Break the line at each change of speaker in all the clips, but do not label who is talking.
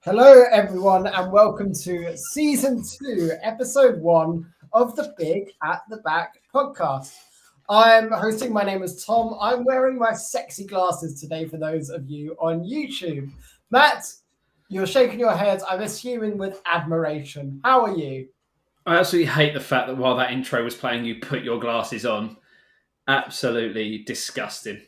Hello, everyone, and welcome to Season 2, Episode 1 of the Big at the Back podcast. I'm hosting. My name is Tom. I'm wearing my sexy glasses today for those of you on YouTube. Matt, you're shaking your head, I'm assuming with admiration. How are you?
I absolutely hate the fact that while that intro was playing, you put your glasses on. Absolutely disgusting.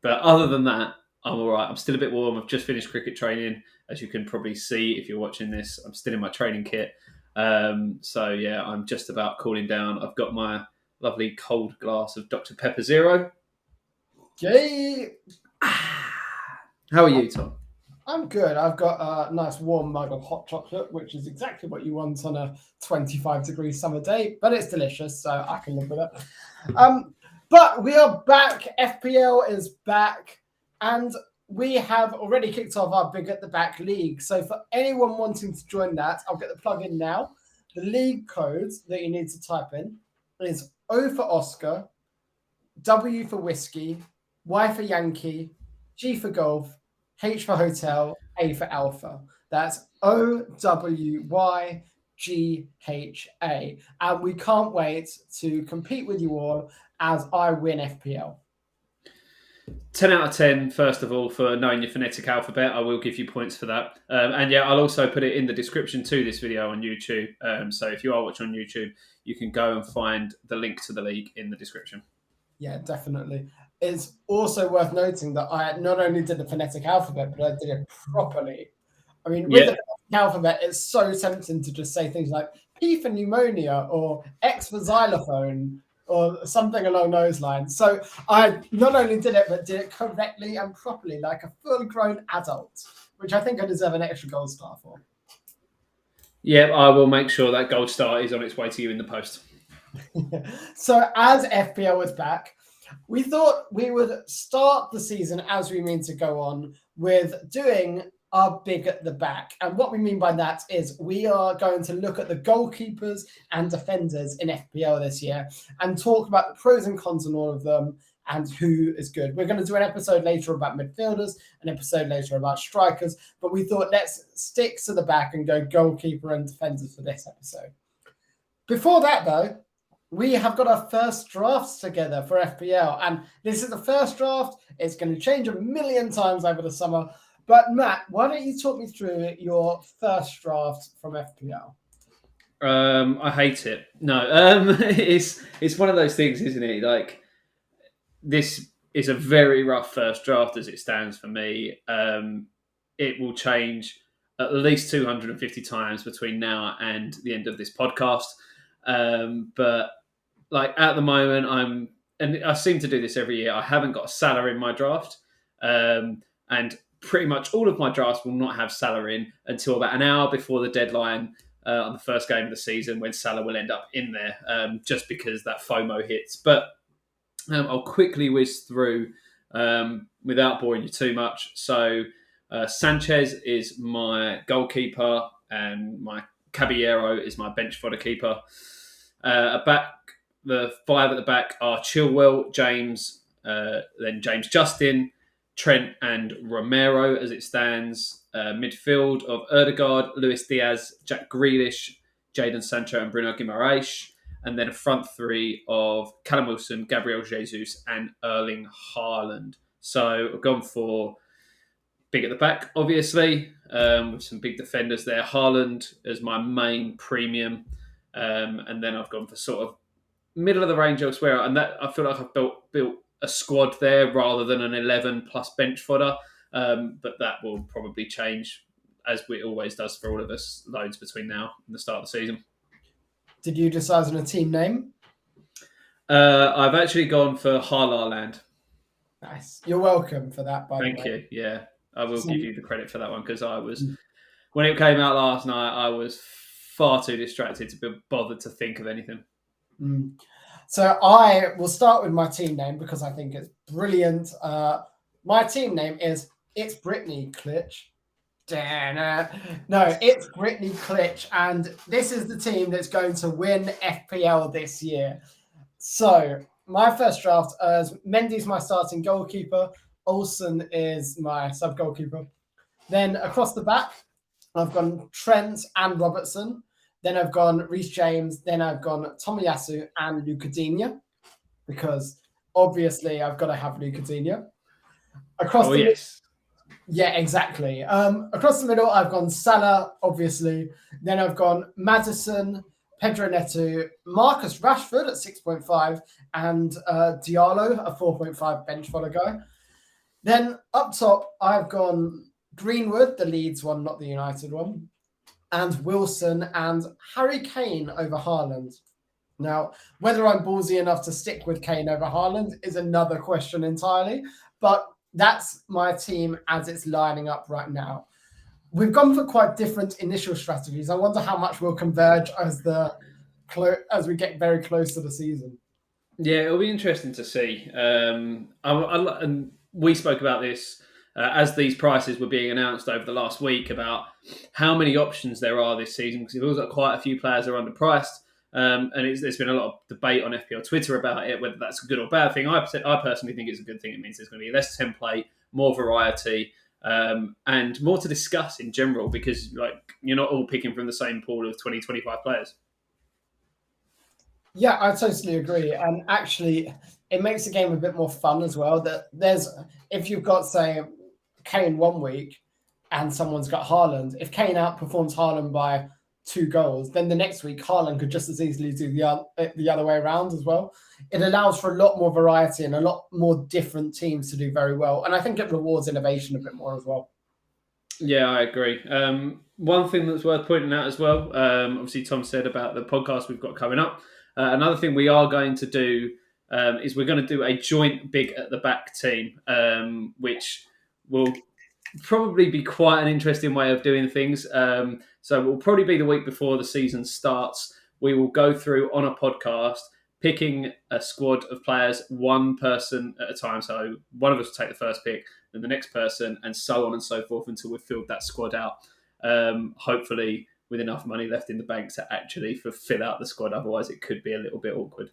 But other than that, I'm all right. I'm still a bit warm. I've just finished cricket training. As you can probably see if you're watching this, I'm still in my training kit. So, yeah, I'm just about cooling down. I've got my lovely cold glass of Dr. Pepper Zero.
Jay,
How are you, Tom?
I'm good. I've got a nice warm mug of hot chocolate, which is exactly what you want on a 25-degree summer day, but it's delicious, so I can live with it. But we are back. FPL is back, and we have already kicked off our Big at the Back league. So for anyone wanting to join that, I'll get the plug in now. The league code that you need to type in is O for Oscar, W for Whiskey, Y for Yankee, G for Golf, H for Hotel, A for Alpha. That's OWYGHA. And we can't wait to compete with you all as I win FPL.
10 out of 10, first of all, for knowing your phonetic alphabet. I will give you points for that. And yeah, I'll also put it in the description to this video on YouTube. So if you are watching on YouTube, you can go and find the link to the league in the description.
Yeah, definitely. It's also worth noting that I not only did the phonetic alphabet, but I did it properly. I mean, with the
Yeah,
phonetic alphabet, it's so tempting to just say things like P for pneumonia or X for xylophone or something along those lines. So I not only did it, but did it correctly and properly like a full-grown adult, which I think I deserve an extra gold star for.
yeah, I will make sure that gold star is on its way to you in the post.
So as FPL was back, we thought we would start the season as we mean to go on with doing our Big at the Back. And what we mean by that is we are going to look at the goalkeepers and defenders in FPL this year and talk about the pros and cons on all of them and who is good. We're going to do an episode later about midfielders, an episode later about strikers, but we thought let's stick to the back and go goalkeeper and defenders for this episode. Before that, though, we have got our first drafts together for FPL, and this is the first draft. It's going to change a million times over the summer. But Matt, why don't you talk me through your first draft from FPL?
I hate it. No, it's one of those things, isn't it? Like, this is a very rough first draft as it stands for me. It will change at least 250 times between now and the end of this podcast. But like at the moment, and I seem to do this every year. I haven't got a Salah in my draft, and pretty much all of my drafts will not have Salah in until about an hour before the deadline on the first game of the season, when Salah will end up in there, just because that FOMO hits. But I'll quickly whiz through without boring you too much. So Sanchez is my goalkeeper, and my Caballero is my bench fodder keeper. The five at the back are Chilwell, James, then James Justin, Trent, and Romero as it stands. Midfield of Erdegaard, Luis Diaz, Jack Grealish, Jadon Sancho, and Bruno Guimaraes. And then a front three of Callum Wilson, Gabriel Jesus, and Erling Haaland. So I've gone for big at the back, obviously, with some big defenders there. Haaland as my main premium. And then I've gone for sort of middle of the range elsewhere. And that I feel like I've built a squad there rather than an 11 plus bench fodder. But that will probably change, as it always does for all of us, loads between now and the start of the season.
Did you decide on a team name?
I've actually gone for Hala Land.
Nice. You're welcome for that, by the way.
Thank you. Yeah, I will
So-
give you the credit for that one, because when it came out last night, I was far too distracted to be bothered to think of anything.
So I will start with my team name because I think it's brilliant. My team name is It's Brittany Klitsch. No, it's Brittany Klitsch, and this is the team that's going to win FPL this year. So my first draft is Mendy's my starting goalkeeper. Olsen is my sub goalkeeper. Then across the back, I've gone Trent and Robertson. Then I've gone Reece James. Then I've gone Tomiyasu and Lucadinha, because obviously I've got to have Lucadinha. Across
Oh
the
yes.
Yeah, exactly. Across the middle, I've gone Salah, obviously. Then I've gone Madison, Pedro Neto, Marcus Rashford at 6.5, and Diallo, a 4.5 bench fodder guy. Then up top, I've gone Greenwood, the Leeds one, not the United one, and Wilson and Harry Kane over Haaland. Now, whether I'm ballsy enough to stick with Kane over Haaland is another question entirely, but that's my team as it's lining up right now. We've gone for quite different initial strategies. I wonder how much we'll converge as we get very close to the season.
Yeah, it'll be interesting to see. And we spoke about this as these prices were being announced over the last week about how many options there are this season, because it feels like quite a few players are underpriced. And there's been a lot of debate on FPL Twitter about it, whether that's a good or bad thing. I personally think it's a good thing. It means there's going to be less template, more variety, and more to discuss in general, because you're not all picking from the same pool of 20, 25 players.
Yeah, I totally agree. And actually, it makes the game a bit more fun as well. If you've got, say, Kane one week and someone's got Haaland, if Kane outperforms Haaland by 2 goals, then the next week Haaland could just as easily do the other way around as well. It allows for a lot more variety and a lot more different teams to do very well. And I think it rewards innovation a bit more as well.
Yeah, I agree. One thing that's worth pointing out as well, obviously Tom said about the podcast we've got coming up. Another thing we are going to do is we're going to do a joint big at the back team, which will probably be quite an interesting way of doing things. So it will probably be the week before the season starts. We will go through on a podcast, picking a squad of players, one person at a time. So one of us will take the first pick, then the next person, and so on and so forth until we've filled that squad out. Hopefully with enough money left in the bank to actually fill out the squad. Otherwise, it could be a little bit awkward.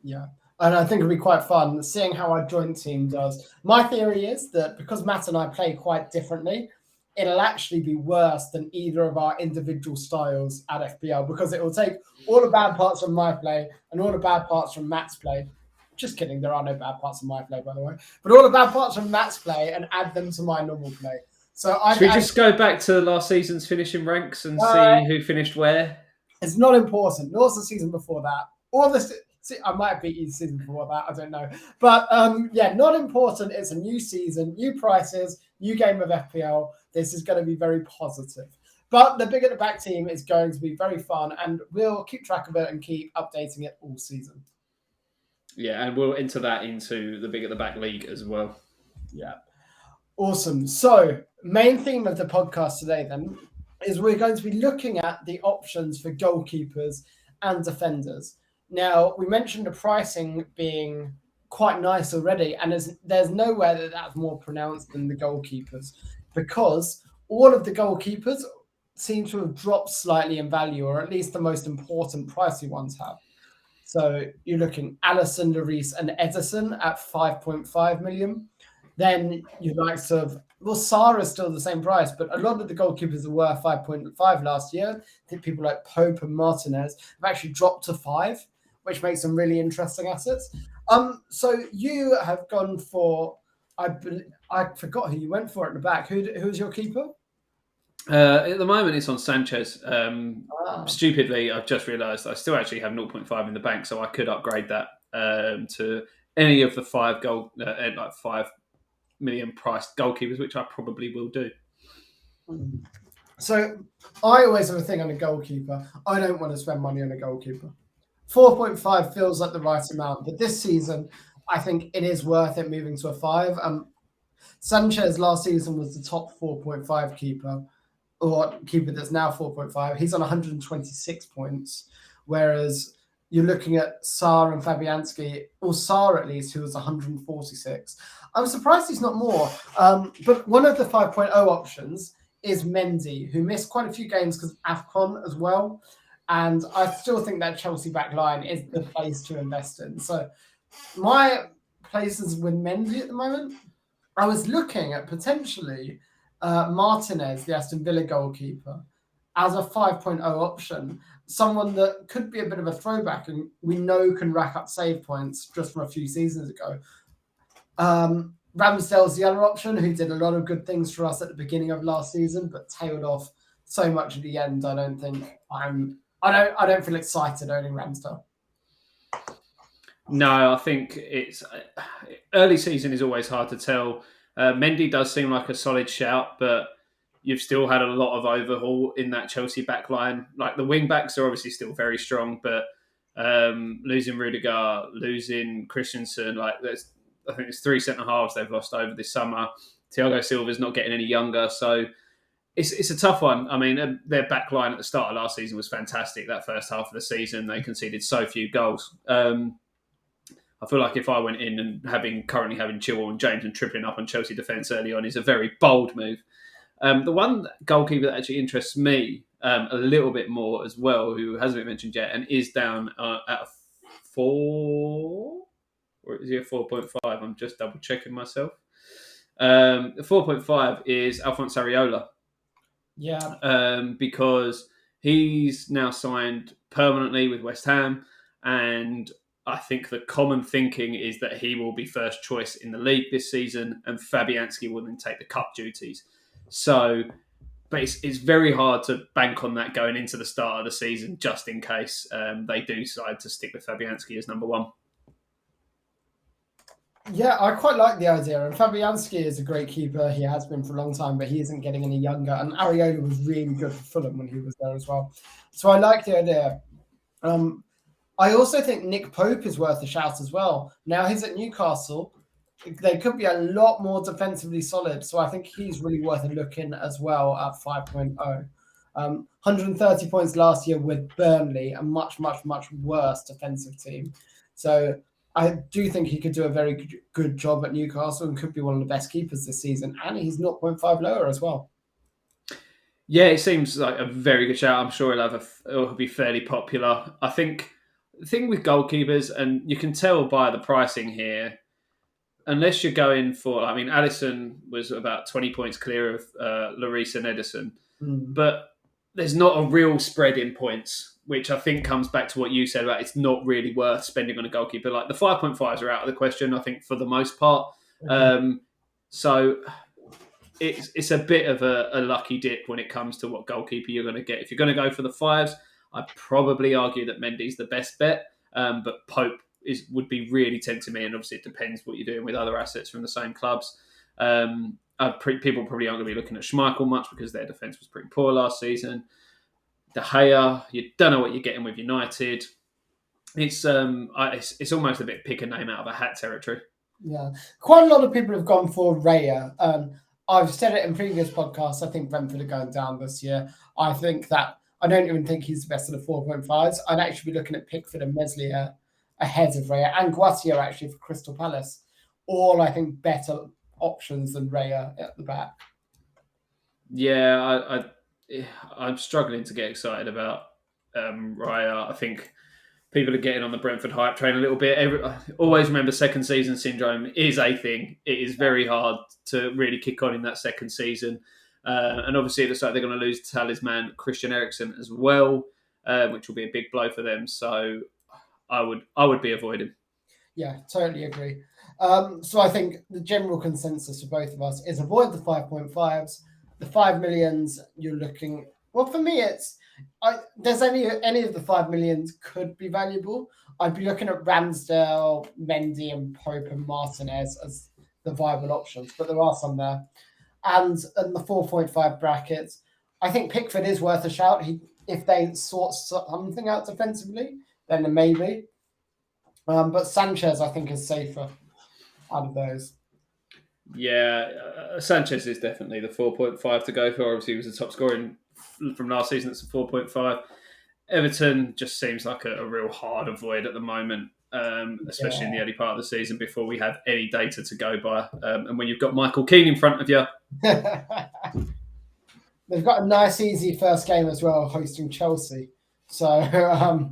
Yeah. And I think it'll be quite fun seeing how our joint team does. My theory is that because Matt and I play quite differently, it'll actually be worse than either of our individual styles at FPL, because it will take all the bad parts from my play and all the bad parts from Matt's play. Just kidding, there are no bad parts of my play, by the way. But all the bad parts from Matt's play and add them to my normal play. So
Should we just go back to last season's finishing ranks and see who finished where?
It's not important. Nor was the season before that. Or I might have beat you the season before that. I don't know. But yeah, not important. It's a new season, new prices, new game of FPL. This is going to be very positive. But the big at the back team is going to be very fun, and we'll keep track of it and keep updating it all season.
Yeah, and we'll enter that into the big at the back league as well.
Yeah. Awesome. So, main theme of the podcast today then is we're going to be looking at the options for goalkeepers and defenders. Now, we mentioned the pricing being quite nice already, and there's nowhere that that's more pronounced than the goalkeepers, because all of the goalkeepers seem to have dropped slightly in value, or at least the most important pricey ones have. So you're looking Alisson, Lloris, and Edison at 5.5 million. Then your likes of, well, Sarah's still the same price, but a lot of the goalkeepers that were 5.5 last year, I think people like Pope and Martinez have actually dropped to 5, which makes them really interesting assets. So you have gone for, I forgot who you went for at the back. Who's your keeper?
At the moment, it's on Sanchez. Stupidly, I've just realised I still actually have 0.5 in the bank, so I could upgrade that to any of the 5 million priced goalkeepers, which I probably will do.
So I always have a thing on a goalkeeper. I don't want to spend money on a goalkeeper. 4.5 feels like the right amount, but this season, I think it is worth it moving to a 5. Sanchez last season was the top 4.5 keeper, or keeper that's now 4.5. He's on 126 points, whereas you're looking at Sarr and Fabianski, or Sarr at least, who was 146. I'm surprised he's not more. But one of the 5.0 options is Mendy, who missed quite a few games because of AFCON as well. And I still think that Chelsea back line is the place to invest in. So my places with Mendy at the moment, I was looking at potentially Martinez, the Aston Villa goalkeeper, as a 5.0 option, someone that could be a bit of a throwback and we know can rack up save points just from a few seasons ago. Ramsdale's the other option, who did a lot of good things for us at the beginning of last season, but tailed off so much at the end. I don't feel excited owning Ramsdale.
No, I think it's early season is always hard to tell. Mendy does seem like a solid shout, but you've still had a lot of overhaul in that Chelsea back line. Like the wing backs are obviously still very strong, but losing Rudiger, losing Christensen, I think it's 3 centre halves they've lost over this summer. Thiago Silva's not getting any younger, so it's a tough one. I mean, their back line at the start of last season was fantastic. That first half of the season, they conceded so few goals. I feel like if I went in and currently having Chilwell and James and tripling up on Chelsea defence early on is a very bold move. The one goalkeeper that actually interests me a little bit more as well, who hasn't been mentioned yet and is down at a 4, or is he a 4.5? I'm just double checking myself. 4.5 is Alphonso Areola.
Yeah.
Because he's now signed permanently with West Ham, and I think the common thinking is that he will be first choice in the league this season, and Fabianski will then take the cup duties. So, but it's very hard to bank on that going into the start of the season, just in case they do decide to stick with Fabianski as number one.
Yeah, I quite like the idea. And Fabianski is a great keeper. He has been for a long time, but he isn't getting any younger. And Areola was really good for Fulham when he was there as well. So I like the idea. I also think Nick Pope is worth a shout as well. Now he's at Newcastle. They could be a lot more defensively solid. So I think he's really worth a look in as well at 5.0. 130 points last year with Burnley, a much, much, much worse defensive team. So I do think he could do a very good job at Newcastle and could be one of the best keepers this season. And he's 0.5 lower as well.
Yeah, it seems like a very good shout. I'm sure it'll be fairly popular. I think the thing with goalkeepers, and you can tell by the pricing here, unless you're going for, I mean, Alisson was about 20 points clear of Lloris and Ederson, but there's not a real spread in points, which I think comes back to what you said about it's not really worth spending on a goalkeeper. Like the 5.5s are out of the question, I think, for the most part. So it's a bit of a lucky dip when it comes to what goalkeeper you're going to get. If you're going to go for the 5s, I'd probably argue that Mendy's the best bet, but Pope would be really tempting me, and obviously it depends what you're doing with other assets from the same clubs. People probably aren't going to be looking at Schmeichel much because their defence was pretty poor last season. De Gea, you don't know what you're getting with United. It's almost a bit pick a name out of a hat territory.
Yeah, quite a lot of people have gone for Raya. I've said it in previous podcasts. I think Brentford are going down this year. I don't even think he's the best of the 4.5s. I'd actually be looking at Pickford and Meslier ahead of Raya, and Guatia actually for Crystal Palace. All, I think, better options than Raya at the back.
Yeah, I'm struggling to get excited about Raya. I think people are getting on the Brentford hype train a little bit. Always remember second season syndrome is a thing. It is very hard to really kick on in that second season. And obviously it looks like they're going to lose talisman Christian Eriksen as well, which will be a big blow for them. So I would be avoiding.
Yeah, totally agree. So I think the general consensus for both of us is avoid the 5.5s. The 5 millions you're looking... Well, for me, there's any of the 5 millions could be valuable. I'd be looking at Ramsdale, Mendy, and Pope and Martinez as the viable options, but there are some there. And in the 4.5 brackets, I think Pickford is worth a shout. If they sort something out defensively, then maybe. But Sanchez, I think, is safer out of those.
Yeah, Sanchez is definitely the 4.5 to go for. Obviously, he was the top scorer from last season. It's a 4.5. Everton just seems like a real hard avoid at the moment, especially in the early part of the season before we have any data to go by. And when you've got Michael Keane in front of you.
They've got a nice, easy first game as well, hosting Chelsea. So, I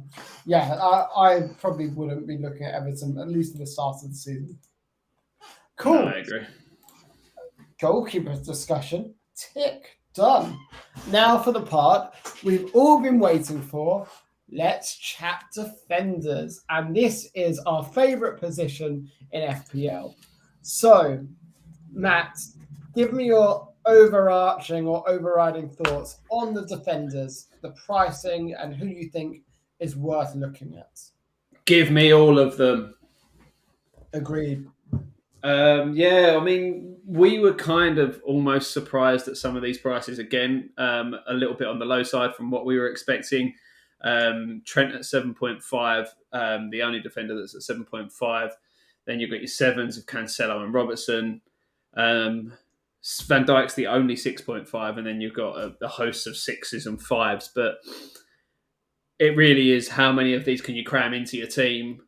probably wouldn't be looking at Everton, at least at the start of the season. Cool.
No, I agree.
Goalkeeper discussion. Tick. Done. Now for the part we've all been waiting for. Let's chat defenders. And this is our favourite position in FPL. So, Matt, give me your overarching or overriding thoughts on the defenders, the pricing, and who you think is worth looking at.
Give me all of them.
Agreed.
Yeah, I mean, we were kind of almost surprised at some of these prices again, a little bit on the low side from what we were expecting. Trent at 7.5, the only defender that's at 7.5. Then you've got your sevens of Cancelo and Robertson. Van Dijk's the only 6.5, and then you've got a host of sixes and fives. But it really is how many of these can you cram into your team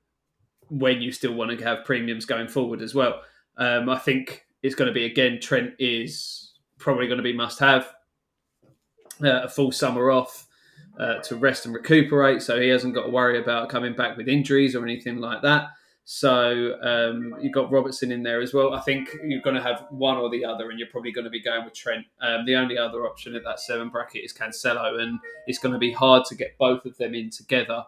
when you still want to have premiums going forward as well. I think it's going to be, again, Trent is probably going to be must have. A full summer off to rest and recuperate, so he hasn't got to worry about coming back with injuries or anything like that. So you've got Robertson in there as well. I think you're going to have one or the other, and you're probably going to be going with Trent. The only other option at that 7 bracket is Cancelo, and it's going to be hard to get both of them in together.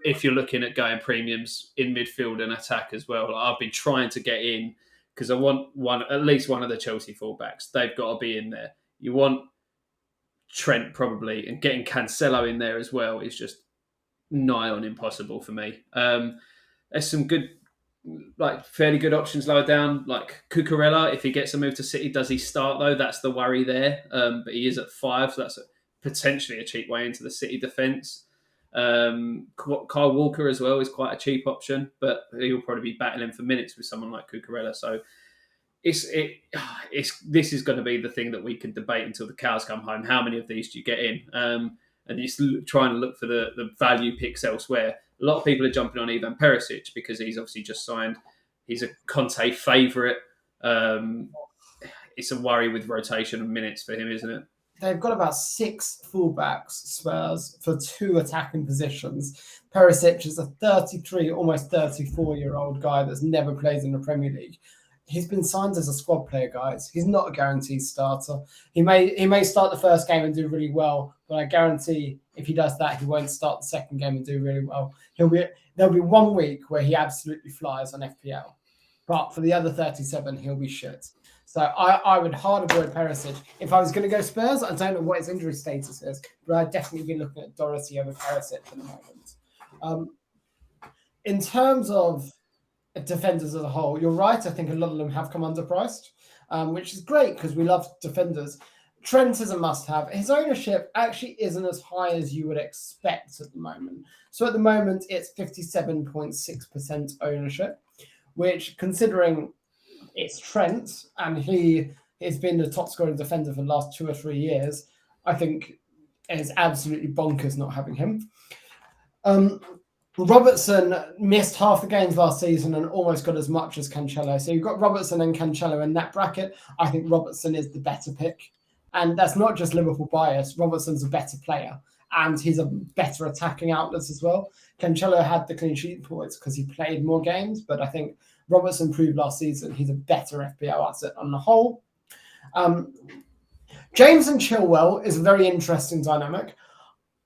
If you're looking at going premiums in midfield and attack as well. Like, I've been trying to get in because I want at least one of the Chelsea fullbacks. They've got to be in there. You want Trent probably, and getting Cancelo in there as well is just nigh on impossible for me. There's some good, like fairly good options lower down, like Cucurella. If he gets a move to City, does he start though? That's the worry there. But he is at 5, so that's potentially a cheap way into the City defence. Kyle Walker as well is quite a cheap option, but he'll probably be battling for minutes with someone like Cucurella. So this is going to be the thing that we can debate until the cows come home. How many of these do you get in? And you're trying to look for the value picks elsewhere. A lot of people are jumping on Ivan Perisic because he's obviously just signed. He's a Conte favourite. It's a worry with rotation of minutes for him, isn't it?
They've got about 6 fullbacks, Spurs, for 2 attacking positions. Perisic is a 33, almost 34-year-old guy that's never played in the Premier League. He's been signed as a squad player, guys. He's not a guaranteed starter. He may start the first game and do really well, but I guarantee if he does that, he won't start the second game and do really well. There'll be 1 week where he absolutely flies on FPL, but for the other 37, he'll be shit. So I would hard avoid Perisic. If I was going to go Spurs, I don't know what his injury status is, but I'd definitely be looking at Doherty over Perisic at the moment. In terms of defenders as a whole, you're right. I think a lot of them have come underpriced, which is great because we love defenders. Trent is a must-have. His ownership actually isn't as high as you would expect at the moment. So at the moment, it's 57.6% ownership, which, considering it's Trent and he has been the top scoring defender for the last 2 or 3 years, I think it's absolutely bonkers not having him. Robertson missed half the games last season and almost got as much as Cancelo. So you've got Robertson and Cancelo in that bracket. I think Robertson is the better pick. And that's not just Liverpool bias. Robertson's a better player and he's a better attacking outlet as well. Cancelo had the clean sheet points because he played more games, but I think Robertson proved last season he's a better FPL asset on the whole. James and Chilwell is a very interesting dynamic.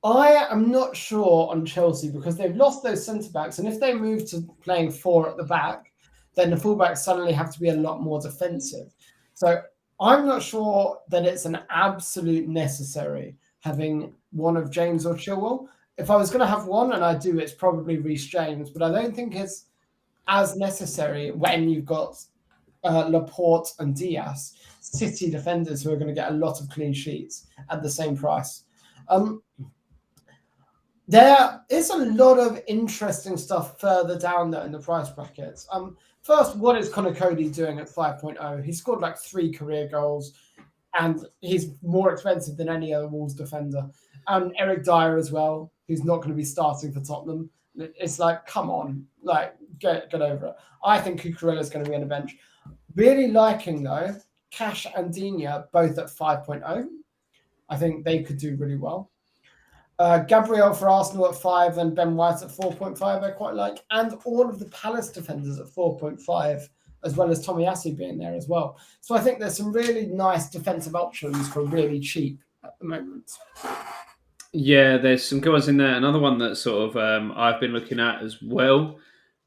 I am not sure on Chelsea because they've lost those centre-backs, and if they move to playing 4 at the back, then the fullbacks suddenly have to be a lot more defensive. So I'm not sure that it's an absolute necessary having one of James or Chilwell. If I was going to have one, and I do, it's probably Reece James, but I don't think it's as necessary when you've got Laporte and Diaz, City defenders who are going to get a lot of clean sheets at the same price. There is a lot of interesting stuff further down there in the price brackets. First, what is Connor Cody doing at 5.0? He scored like 3 career goals, and he's more expensive than any other Wolves defender. And Eric Dyer as well, who's not going to be starting for Tottenham. It's like, come on, like get over it. I think Cucurella is going to be on the bench. Really liking, though, Cash and Digne both at 5.0. I think they could do really well. Gabriel for Arsenal at 5 and Ben White at 4.5 I quite like. And all of the Palace defenders at 4.5 as well as Tomiyasu being there as well. So I think there's some really nice defensive options for really cheap at the moment.
Yeah, there's some good ones in there. Another one that sort of I've been looking at as well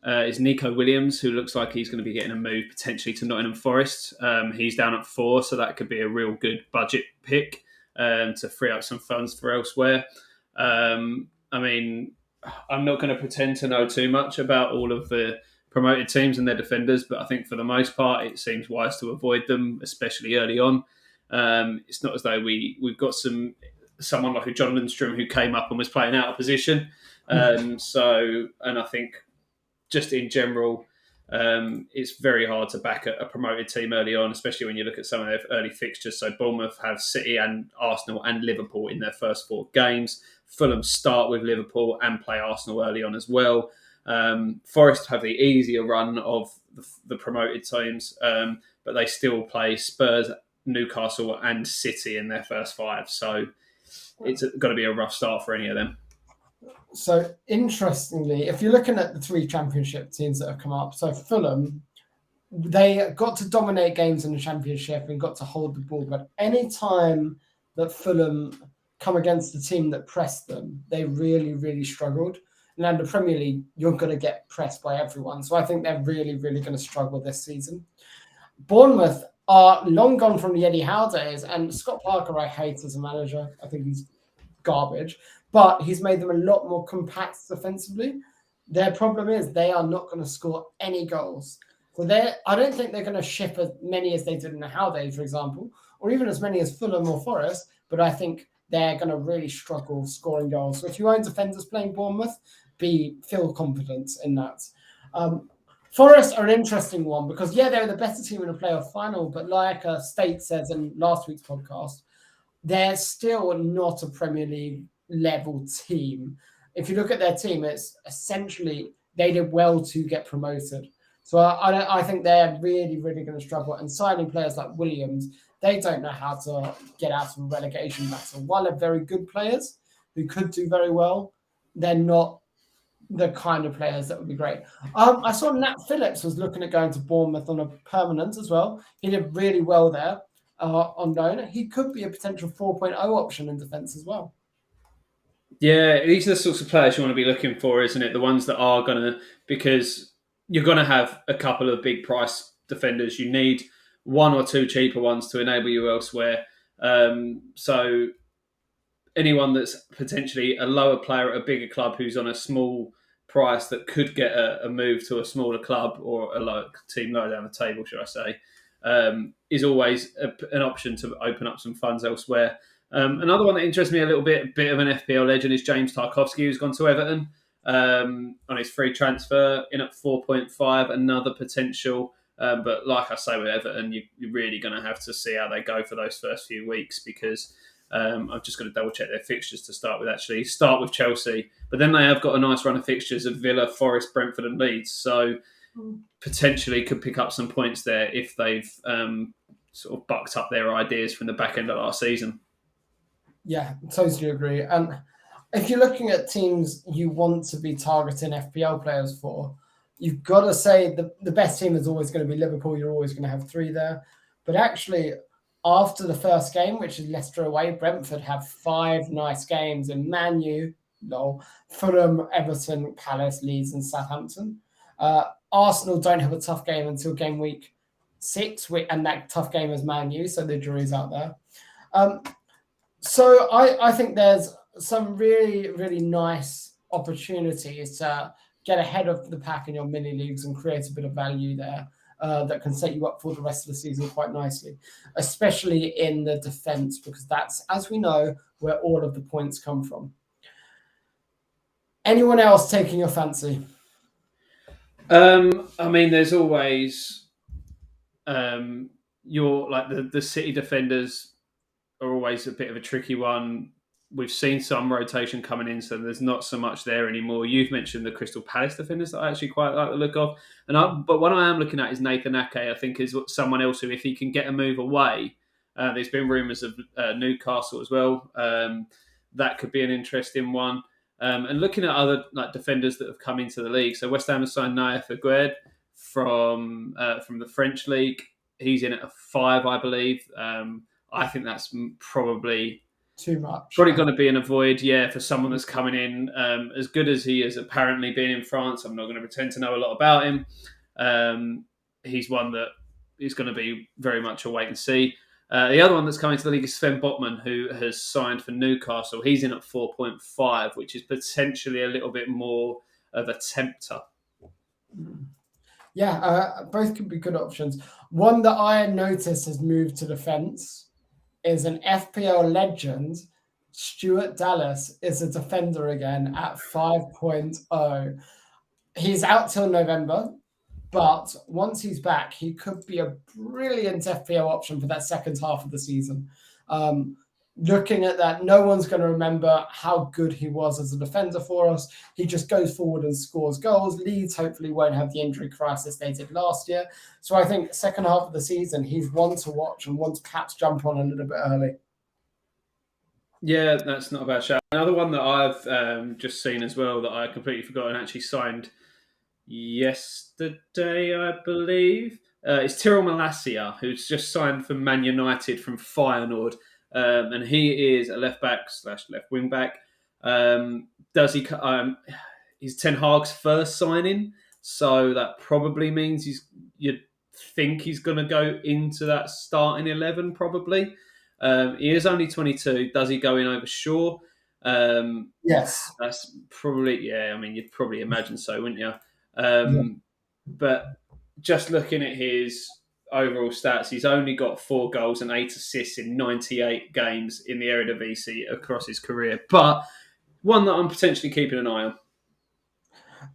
is Nico Williams, who looks like he's going to be getting a move potentially to Nottingham Forest. He's down at 4, so that could be a real good budget pick to free up some funds for elsewhere. I mean, I'm not going to pretend to know too much about all of the promoted teams and their defenders, but I think for the most part, it seems wise to avoid them, especially early on. It's not as though we've got someone like a John Lindstrom who came up and was playing out of position. And I think just in general, it's very hard to back a promoted team early on, especially when you look at some of their early fixtures. So Bournemouth have City and Arsenal and Liverpool in their first 4 games. Fulham start with Liverpool and play Arsenal early on as well. Forest have the easier run of the promoted teams, but they still play Spurs, Newcastle and City in their first 5. So it's got to be a rough start for any of them.
So interestingly, if you're looking at the 3 championship teams that have come up, so Fulham, they got to dominate games in the championship and got to hold the ball. But any time that Fulham come against a team that pressed them, they really, really struggled. And in the Premier League, you're going to get pressed by everyone. So I think they're really, really going to struggle this season. Bournemouth are long gone from the Eddie Howe days, and Scott Parker I hate as a manager. I think he's garbage, but he's made them a lot more compact defensively. Their problem is they are not going to score any goals. So I don't think they're going to ship as many as they did in the Howe days, for example, or even as many as Fulham or Forest, but I think they're going to really struggle scoring goals. So if you own defenders playing Bournemouth, feel confident in that. Forest are an interesting one because, yeah, they're the better team in a playoff final, but like State says in last week's podcast, they're still not a Premier League level team. If you look at their team, it's essentially they did well to get promoted. So I think they're really, really going to struggle. And signing players like Williams, they don't know how to get out of a relegation battle. While they're very good players who could do very well, they're not the kind of players that would be great. I saw Nat Phillips was looking at going to Bournemouth on a permanent as well. He did really well there on loan. He could be a potential 4.0 option in defence as well.
Yeah, these are the sorts of players you want to be looking for, isn't it? The ones that are going to, because you're going to have a couple of big price defenders. You need 1 or 2 cheaper ones to enable you elsewhere. So anyone that's potentially a lower player at a bigger club who's on a small price that could get a move to a smaller club or a lower team lower down the table, should I say, is always an option to open up some funds elsewhere. Another one that interests me a little bit of an FPL legend is James Tarkowski, who's gone to Everton on his free transfer in at 4.5. Another potential, but like I say with Everton, you're really going to have to see how they go for those first few weeks because I've just got to double check their fixtures to start with. Actually, start with Chelsea, but then they have got a nice run of fixtures of Villa, Forest, Brentford, and Leeds. So potentially could pick up some points there if they've sort of bucked up their ideas from the back end of last season.
Yeah, totally agree. And if you're looking at teams you want to be targeting FPL players for, you've got to say the best team is always going to be Liverpool. You're always going to have 3 there. But actually, after the first game, which is Leicester away, Brentford have 5 nice games in Man U, Fulham, Everton, Palace, Leeds, and Southampton. Arsenal don't have a tough game until game week 6, and that tough game is Man U, so the jury's out there. So I think there's some really, really nice opportunities to get ahead of the pack in your mini leagues and create a bit of value there that can set you up for the rest of the season quite nicely, especially in the defense, because that's, as we know, where all of the points come from. Anyone else taking your fancy?
I mean, there's always your like the City defenders are always a bit of a tricky one. We've seen some rotation coming in, so there's not so much there anymore. You've mentioned the Crystal Palace defenders that I actually quite like the look of, but one I am looking at is Nathan Ake. I think is someone else who, if he can get a move away, there's been rumours of Newcastle as well. That could be an interesting one. And looking at other like defenders that have come into the league, so West Ham has signed Naya Fagued from the French league. He's in at a 5, I believe. I think that's probably
Too much.
going to be an avoid, for someone that's coming in as good as he has apparently been in France. I'm not going to pretend to know a lot about him. He's one that is going to be very much a wait and see. The other one that's coming to the league is Sven Botman, who has signed for Newcastle. He's in at 4.5, which is potentially a little bit more of a tempter.
Yeah, both could be good options. One that I noticed has moved to defence is an FPL legend. Stuart Dallas is a defender again at 5.0. He's out till November, but once he's back, he could be a brilliant FPL option for that second half of the season. Looking at that, no one's going to remember how good he was as a defender for us. He just goes forward and scores goals. Leeds hopefully won't have the injury crisis they did last year. So I think second half of the season, he's one to watch and one to perhaps jump on a little bit early.
Yeah, that's not a bad shout. Another one that I've just seen as well that I completely forgot and actually signed yesterday, I believe, is Tyrell Malacia, who's just signed for Man United from Feyenoord. And he is a left back / left wing back. He's Ten Hag's first signing, so that probably means you'd think he's going to go into that starting 11 probably. He is only 22. Does he go in over Shaw?
Yes.
That's probably, I mean, you'd probably imagine so, wouldn't you? But just looking at his overall stats, he's only got 4 goals and 8 assists in 98 games in the Eredivisie across his career. But one that I'm potentially keeping an eye on.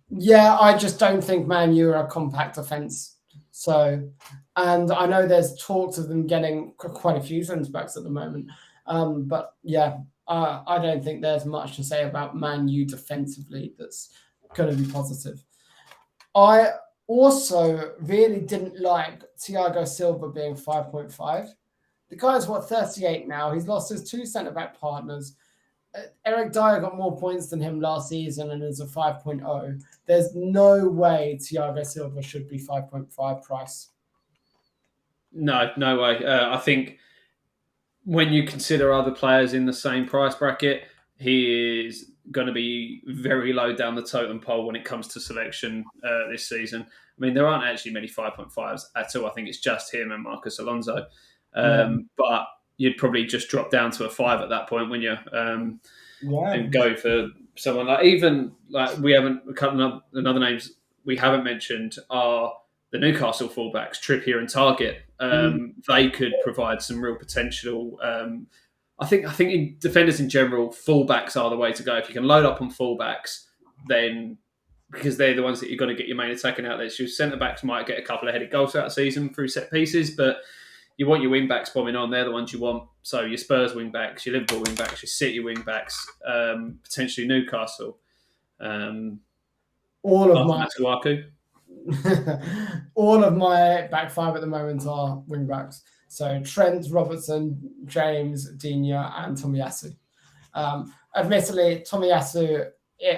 Yeah, I just don't think Man U are a compact defence. So, and I know there's talks of them getting quite a few centre backs at the moment. But yeah, I don't think there's much to say about Man U defensively that's going to be positive. I also really didn't like Thiago Silva being 5.5. The guy's 38 now. He's lost his 2 centre-back partners. Eric Dyer got more points than him last season and is a 5.0. There's no way Thiago Silva should be 5.5 price.
No way. I think when you consider other players in the same price bracket, he is going to be very low down the totem pole when it comes to selection this season. I mean, there aren't actually many 5.5s at all. I think it's just him and Marcus Alonso. But you'd probably just drop down to a 5 at that point, wouldn't you? And go for someone we haven't, a couple of another names we haven't mentioned are the Newcastle fullbacks, Trippier and Target. They could provide some real potential. I think in defenders in general, fullbacks are the way to go. If you can load up on fullbacks, then because they're the ones that you're going to get your main attacking outlets. Your centre backs might get a couple of headed goals throughout the season through set pieces, but you want your wing backs bombing on. They're the ones you want. So your Spurs wing backs, your Liverpool wing backs, your City wing backs, potentially Newcastle.
All of my
Masuaku.
all of my back 5 at the moment are wing backs. So Trent, Robertson, James, Digne, and Tomiyasu. Admittedly, Tomiyasu,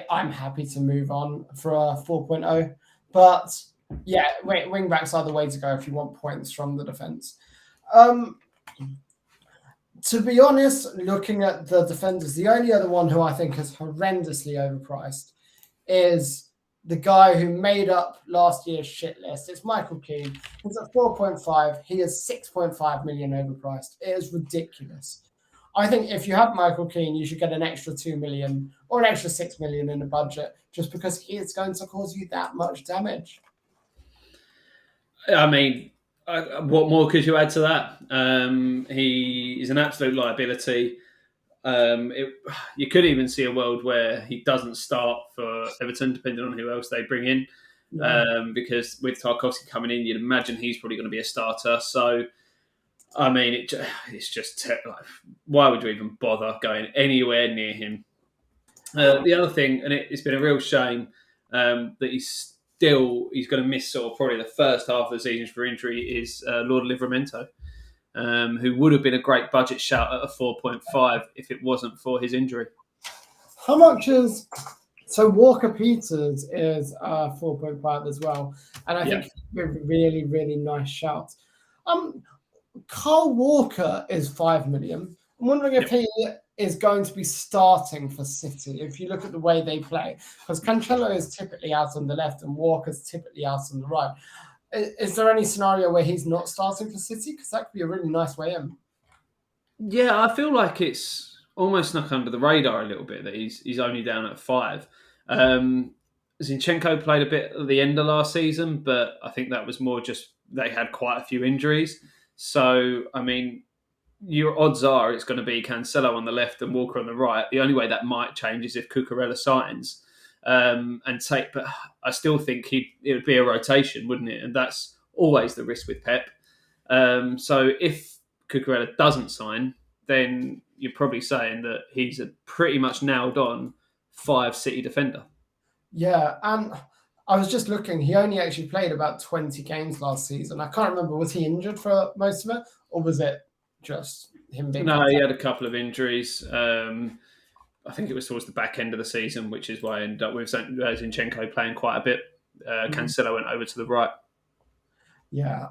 I'm happy to move on for a 4.0. But yeah, wing backs are the way to go if you want points from the defence. To be honest, looking at the defenders, the only other one who I think is horrendously overpriced is the guy who made up last year's shit list. It's Michael Keane. He's at 4.5. He is 6.5 million overpriced. It is ridiculous. I think if you have Michael Keane, you should get an extra 2 million or an extra 6 million in the budget just because he is going to cause you that much damage.
I mean, what more could you add to that? He is an absolute liability. You could even see a world where he doesn't start for Everton, depending on who else they bring in. Because with Tarkowski coming in, you'd imagine he's probably going to be a starter. So, I mean, it's just why would you even bother going anywhere near him? The other thing, and it's been a real shame that he's going to miss sort of probably the first half of the season for injury, is Lord Livramento. Who would have been a great budget shout at a 4.5 if it wasn't for his injury.
How much is... So Walker Peters is 4.5 as well. And I think Really, really nice shout. Um, Carl Walker is 5 million. I'm wondering if
Yep.
he is going to be starting for City. If you look at the way they play, because Cancelo is typically out on the left and Walker's typically out on the right. Is there any scenario where he's not starting for City? Because that could be a really nice way in.
Yeah, I feel like it's almost snuck under the radar a little bit that he's only down at 5. Um, Zinchenko played a bit at the end of last season, but I think that was more just they had quite a few injuries. So, I mean, your odds are it's going to be Cancelo on the left and Walker on the right. The only way that might change is if Cucurella signs and take. But I still think it would be a rotation, wouldn't it? And that's always the risk with Pep. So if Cucurella doesn't sign, then you're probably saying that he's a pretty much nailed on 5 City defender.
Yeah, and I was just looking. He only actually played about 20 games last season. I can't remember. Was he injured for most of it, or was it just him being
No,
cut?
he had a couple of injuries. I think it was towards the back end of the season, which is why I ended up with Zinchenko playing quite a bit. Cancelo went over to the right.
Yeah,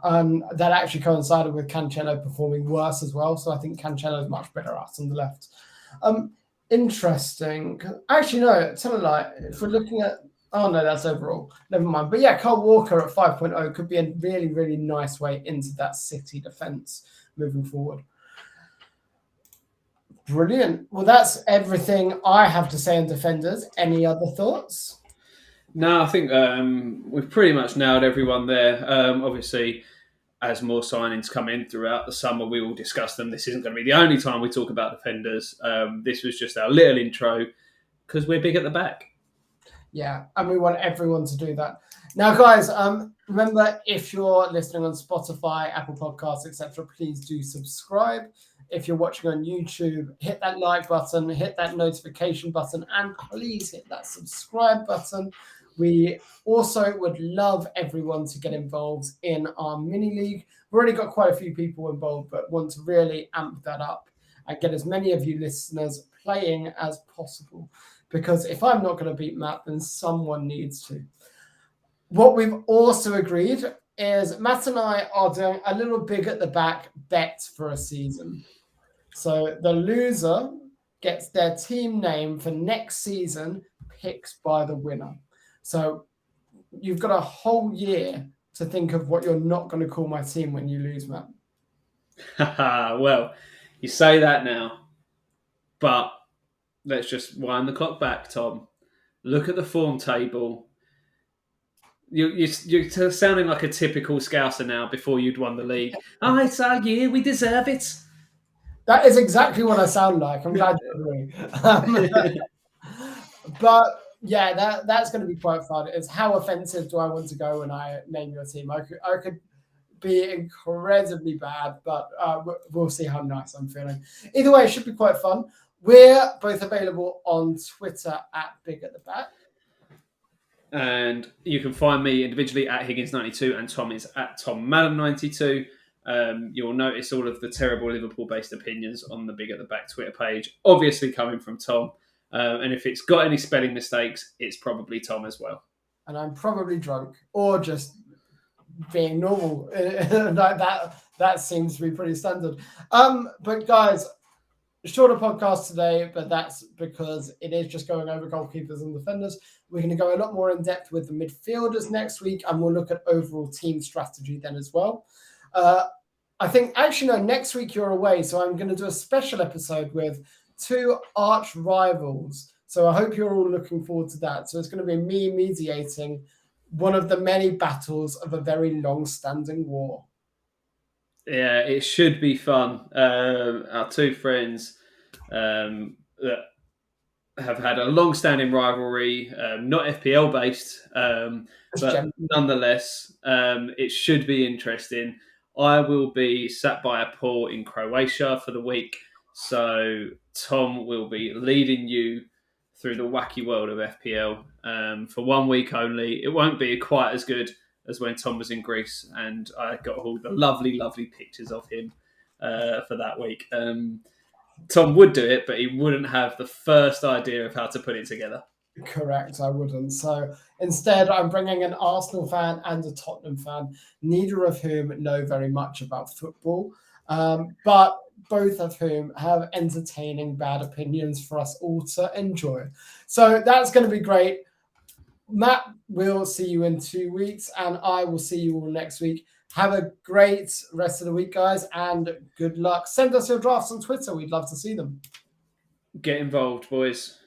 that actually coincided with Cancelo performing worse as well. So I think Cancelo is much better out on the left. Interesting. Actually, no, tell a lie. If we're looking at, oh no, that's overall. Never mind. But yeah, Kyle Walker at 5.0 could be a really, really nice way into that City defense moving forward. Brilliant. Well, that's everything I have to say on defenders. Any other thoughts?
No, I think we've pretty much nailed everyone there. Obviously, as more signings come in throughout the summer, we will discuss them. This isn't going to be the only time we talk about defenders. This was just our little intro because we're big at the back.
Yeah, and we want everyone to do that. Now, guys, remember if you're listening on Spotify, Apple Podcasts, etc., please do subscribe. If you're watching on YouTube, hit that like button, hit that notification button, and please hit that subscribe button. We also would love everyone to get involved in our mini league. We've already got quite a few people involved, but want to really amp that up and get as many of you listeners playing as possible. Because if I'm not going to beat Matt, then someone needs to. What we've also agreed is Matt and I are doing a little big at the back bet for a season. So the loser gets their team name for next season picked by the winner. So you've got a whole year to think of what you're not going to call my team when you lose, Matt.
Well, you say that now, but let's just wind the clock back, Tom. Look at the form table. You're sounding like a typical Scouser now before you'd won the league. Oh, it's our year. We deserve it.
That is exactly what I sound like. I'm glad you agree. But yeah, that's going to be quite fun. It's how offensive do I want to go when I name your team? I could be incredibly bad, but we'll see how nice I'm feeling. Either way, it should be quite fun. We're both available on Twitter at Big at the Back.
And you can find me individually at Higgins92 and Tom is at TomMadam92. You'll notice all of the terrible Liverpool-based opinions on the Big at the Back Twitter page, obviously coming from Tom. And if it's got any spelling mistakes, it's probably Tom as well.
And I'm probably drunk or just being normal. that seems to be pretty standard. But guys, shorter podcast today, but that's because it is just going over goalkeepers and defenders. We're going to go a lot more in depth with the midfielders next week, and we'll look at overall team strategy then as well. I think actually no, next week you're away, so I'm going to do a special episode with two arch rivals. So I hope you're all looking forward to that. So it's going to be me mediating one of the many battles of a very long-standing war.
Yeah, it should be fun. Our two friends that have had a long-standing rivalry, not FPL based, but nonetheless, it should be interesting. I will be sat by a pool in Croatia for the week, so Tom will be leading you through the wacky world of FPL for 1 week only. It won't be quite as good as when Tom was in Greece, and I got all the lovely, lovely pictures of him for that week. Tom would do it, but he wouldn't have the first idea of how to put it together.
Correct, I wouldn't. So instead, I'm bringing an Arsenal fan and a Tottenham fan, neither of whom know very much about football, but both of whom have entertaining bad opinions for us all to enjoy. So that's going to be great. Matt will see you in 2 weeks, and I will see you all next week. Have a great rest of the week, guys, and good luck. Send us your drafts on Twitter. We'd love to see them.
Get involved, boys.